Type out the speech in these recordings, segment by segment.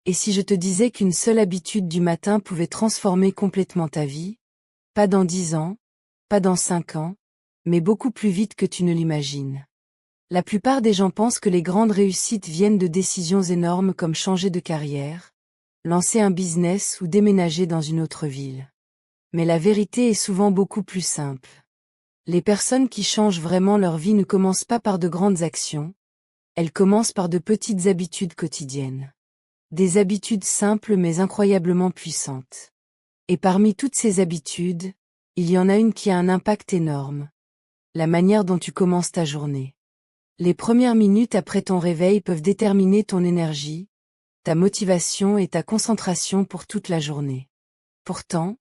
Et si je te disais qu'une seule habitude du matin pouvait transformer complètement ta vie? Pas dans 10 ans, pas dans 5 ans, mais beaucoup plus vite que tu ne l'imagines. La plupart des gens pensent que les grandes réussites viennent de décisions énormes comme changer de carrière, lancer un business ou déménager dans une autre ville. Mais la vérité est souvent beaucoup plus simple. Les personnes qui changent vraiment leur vie ne commencent pas par de grandes actions, elles commencent par de petites habitudes quotidiennes. Des habitudes simples mais incroyablement puissantes. Et parmi toutes ces habitudes, il y en a une qui a un impact énorme. La manière dont tu commences ta journée. Les premières minutes après ton réveil peuvent déterminer ton énergie, ta motivation et ta concentration pour toute la journée. Pourtant,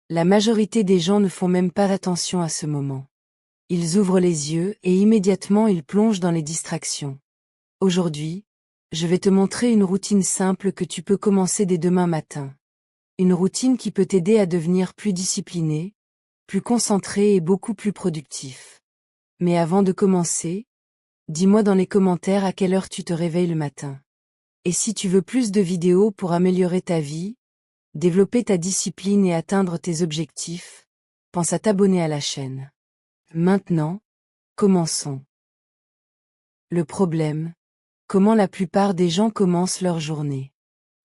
la majorité des gens ne font même pas attention à ce moment. Ils ouvrent les yeux et immédiatement ils plongent dans les distractions. Aujourd'hui, je vais te montrer une routine simple que tu peux commencer dès demain matin. Une routine qui peut t'aider à devenir plus discipliné, plus concentré et beaucoup plus productif. Mais avant de commencer, dis-moi dans les commentaires à quelle heure tu te réveilles le matin. Et si tu veux plus de vidéos pour améliorer ta vie, développer ta discipline et atteindre tes objectifs, pense à t'abonner à la chaîne. Maintenant, commençons. Le problème, comment la plupart des gens commencent leur journée.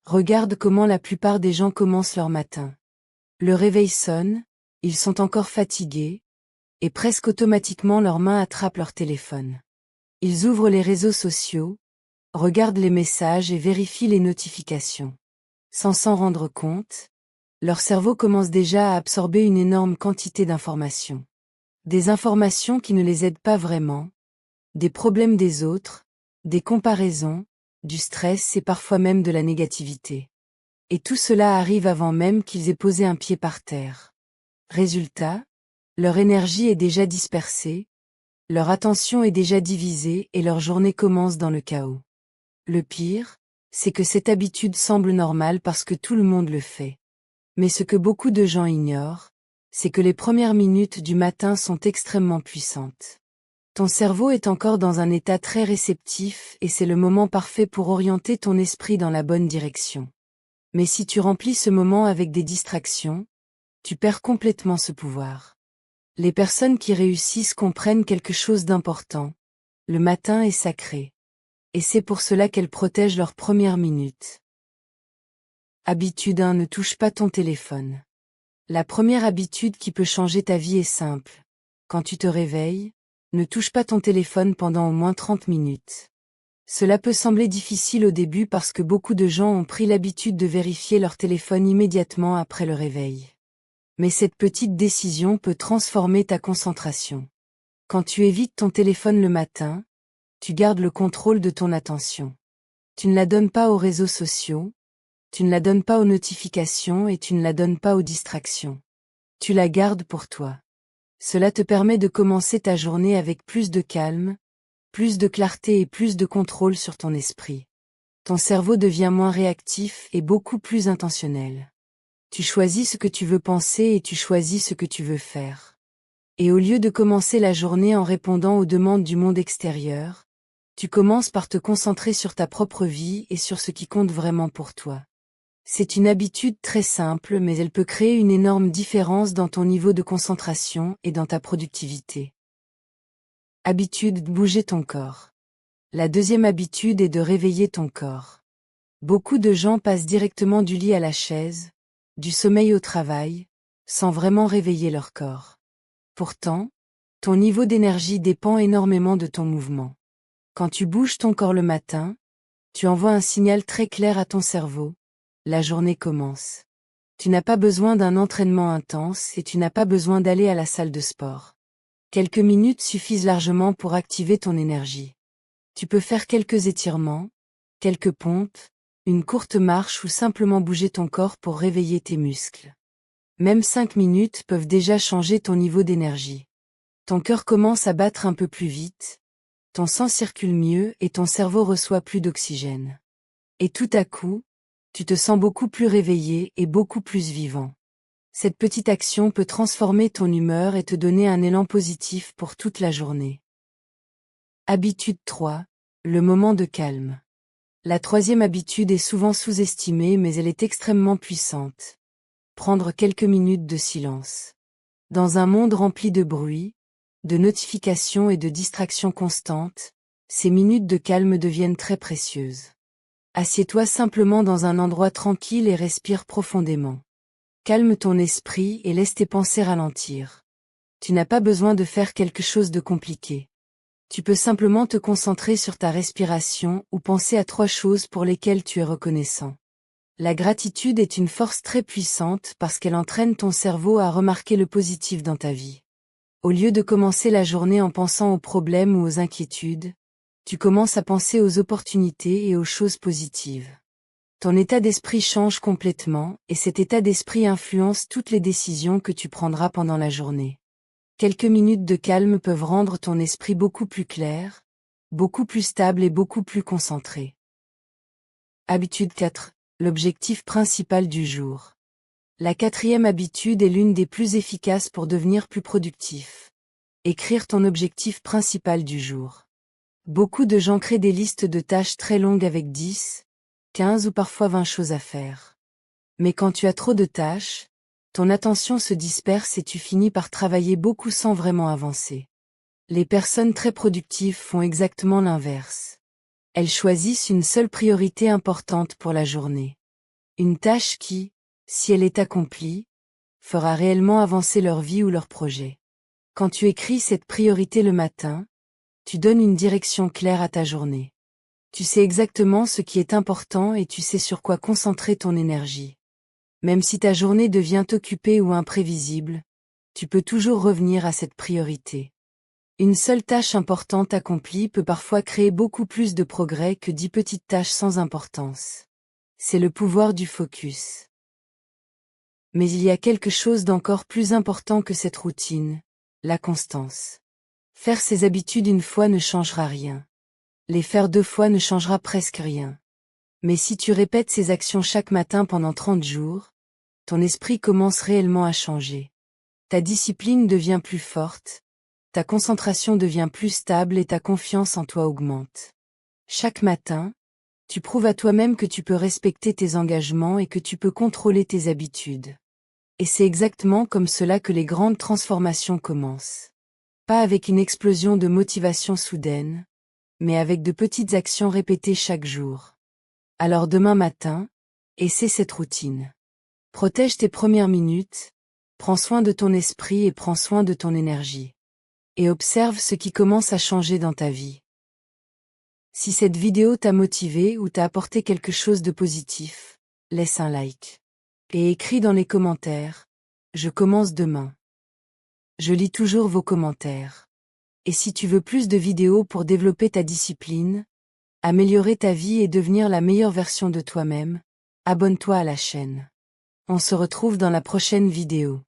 Regarde comment la plupart des gens commencent leur matin. Le réveil sonne, ils sont encore fatigués, et presque automatiquement leurs mains attrapent leur téléphone. Ils ouvrent les réseaux sociaux, regardent les messages et vérifient les notifications. Sans s'en rendre compte, leur cerveau commence déjà à absorber une énorme quantité d'informations. Des informations qui ne les aident pas vraiment, des problèmes des autres, des comparaisons, du stress et parfois même de la négativité. Et tout cela arrive avant même qu'ils aient posé un pied par terre. Résultat, leur énergie est déjà dispersée, leur attention est déjà divisée et leur journée commence dans le chaos. Le pire, c'est que cette habitude semble normale parce que tout le monde le fait. Mais ce que beaucoup de gens ignorent, c'est que les premières minutes du matin sont extrêmement puissantes. Ton cerveau est encore dans un état très réceptif et c'est le moment parfait pour orienter ton esprit dans la bonne direction. Mais si tu remplis ce moment avec des distractions, tu perds complètement ce pouvoir. Les personnes qui réussissent comprennent quelque chose d'important. Le matin est sacré. Et c'est pour cela qu'elles protègent leurs premières minutes. Habitude 1. Ne touche pas ton téléphone. La première habitude qui peut changer ta vie est simple. Quand tu te réveilles, ne touche pas ton téléphone pendant au moins 30 minutes. Cela peut sembler difficile au début parce que beaucoup de gens ont pris l'habitude de vérifier leur téléphone immédiatement après le réveil. Mais cette petite décision peut transformer ta concentration. Quand tu évites ton téléphone le matin, tu gardes le contrôle de ton attention. Tu ne la donnes pas aux réseaux sociaux, tu ne la donnes pas aux notifications et tu ne la donnes pas aux distractions. Tu la gardes pour toi. Cela te permet de commencer ta journée avec plus de calme, plus de clarté et plus de contrôle sur ton esprit. Ton cerveau devient moins réactif et beaucoup plus intentionnel. Tu choisis ce que tu veux penser et tu choisis ce que tu veux faire. Et au lieu de commencer la journée en répondant aux demandes du monde extérieur, tu commences par te concentrer sur ta propre vie et sur ce qui compte vraiment pour toi. C'est une habitude très simple mais elle peut créer une énorme différence dans ton niveau de concentration et dans ta productivité. Habitude de bouger ton corps. La deuxième habitude est de réveiller ton corps. Beaucoup de gens passent directement du lit à la chaise, du sommeil au travail, sans vraiment réveiller leur corps. Pourtant, ton niveau d'énergie dépend énormément de ton mouvement. Quand tu bouges ton corps le matin, tu envoies un signal très clair à ton cerveau. La journée commence. Tu n'as pas besoin d'un entraînement intense et tu n'as pas besoin d'aller à la salle de sport. Quelques minutes suffisent largement pour activer ton énergie. Tu peux faire quelques étirements, quelques pompes, une courte marche ou simplement bouger ton corps pour réveiller tes muscles. Même 5 minutes peuvent déjà changer ton niveau d'énergie. Ton cœur commence à battre un peu plus vite, ton sang circule mieux et ton cerveau reçoit plus d'oxygène. Et tout à coup, tu te sens beaucoup plus réveillé et beaucoup plus vivant. Cette petite action peut transformer ton humeur et te donner un élan positif pour toute la journée. Habitude 3. Le moment de calme. La troisième habitude est souvent sous-estimée mais elle est extrêmement puissante. Prendre quelques minutes de silence. Dans un monde rempli de bruit, de notifications et de distractions constantes, ces minutes de calme deviennent très précieuses. Assieds-toi simplement dans un endroit tranquille et respire profondément. Calme ton esprit et laisse tes pensées ralentir. Tu n'as pas besoin de faire quelque chose de compliqué. Tu peux simplement te concentrer sur ta respiration ou penser à 3 choses pour lesquelles tu es reconnaissant. La gratitude est une force très puissante parce qu'elle entraîne ton cerveau à remarquer le positif dans ta vie. Au lieu de commencer la journée en pensant aux problèmes ou aux inquiétudes, tu commences à penser aux opportunités et aux choses positives. Ton état d'esprit change complètement et cet état d'esprit influence toutes les décisions que tu prendras pendant la journée. Quelques minutes de calme peuvent rendre ton esprit beaucoup plus clair, beaucoup plus stable et beaucoup plus concentré. Habitude 4. L'objectif principal du jour. La 4e habitude est l'une des plus efficaces pour devenir plus productif. Écrire ton objectif principal du jour. Beaucoup de gens créent des listes de tâches très longues avec 10, 15 ou parfois 20 choses à faire. Mais quand tu as trop de tâches, ton attention se disperse et tu finis par travailler beaucoup sans vraiment avancer. Les personnes très productives font exactement l'inverse. Elles choisissent une seule priorité importante pour la journée. Une tâche qui, si elle est accomplie, fera réellement avancer leur vie ou leur projet. Quand tu écris cette priorité le matin, tu donnes une direction claire à ta journée. Tu sais exactement ce qui est important et tu sais sur quoi concentrer ton énergie. Même si ta journée devient occupée ou imprévisible, tu peux toujours revenir à cette priorité. Une seule tâche importante accomplie peut parfois créer beaucoup plus de progrès que 10 petites tâches sans importance. C'est le pouvoir du focus. Mais il y a quelque chose d'encore plus important que cette routine, la constance. Faire ces habitudes une fois ne changera rien. Les faire 2 fois ne changera presque rien. Mais si tu répètes ces actions chaque matin pendant 30 jours, ton esprit commence réellement à changer. Ta discipline devient plus forte, ta concentration devient plus stable et ta confiance en toi augmente. Chaque matin, tu prouves à toi-même que tu peux respecter tes engagements et que tu peux contrôler tes habitudes. Et c'est exactement comme cela que les grandes transformations commencent. Pas avec une explosion de motivation soudaine, mais avec de petites actions répétées chaque jour. Alors demain matin, essaie cette routine. Protège tes premières minutes, prends soin de ton esprit et prends soin de ton énergie. Et observe ce qui commence à changer dans ta vie. Si cette vidéo t'a motivé ou t'a apporté quelque chose de positif, laisse un like. Et écris dans les commentaires « Je commence demain ». Je lis toujours vos commentaires. Et si tu veux plus de vidéos pour développer ta discipline, améliorer ta vie et devenir la meilleure version de toi-même, abonne-toi à la chaîne. On se retrouve dans la prochaine vidéo.